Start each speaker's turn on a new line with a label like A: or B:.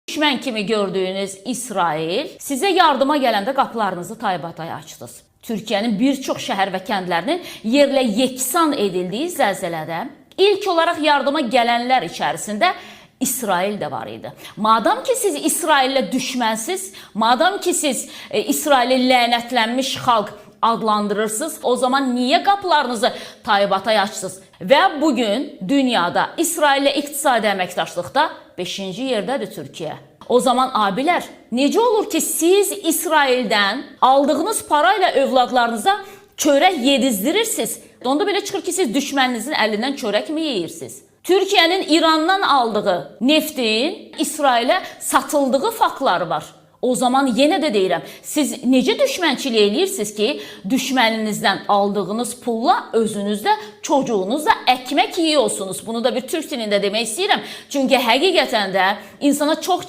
A: Düşmən kimi gördüyünüz İsrail sizə yardıma gələndə qapılarınızı taybatay açdınız. Türkiyənin bir çox şəhər və kəndlərinin yerlə yeksan edildiyi zəlzələdə ilk olaraq yardıma gələnlər içərisində İsrail də var idi. Madam ki siz İsraillə düşmənsiz, madam ki siz İsraili lənətlənmiş xalq adlandırırsınız, o zaman niyə qapılarınızı taybatay açdınız? Və bugün dünyada İsraillə iqtisadi əməkdaşlıqda 5-ci yerdədir Türkiyə. O zaman abilər, necə olur ki siz İsraildən aldığınız parayla övladlarınıza çörək yedizdirirsiniz? Onda belə çıxır ki siz düşməninizin əlindən çörək mi yeyirsiniz? Türkiyənin İrandan aldığı neftin İsrailə satıldığı faktları var. O zaman yenə də deyirəm, siz necə düşmənçilik eləyirsiniz ki, düşməninizdən aldığınız pulla özünüzdə, çocuğunuzda ekmek yiyorsunuz. Bunu da bir Türk dilində demək istəyirəm. Çünki həqiqətən də insana çox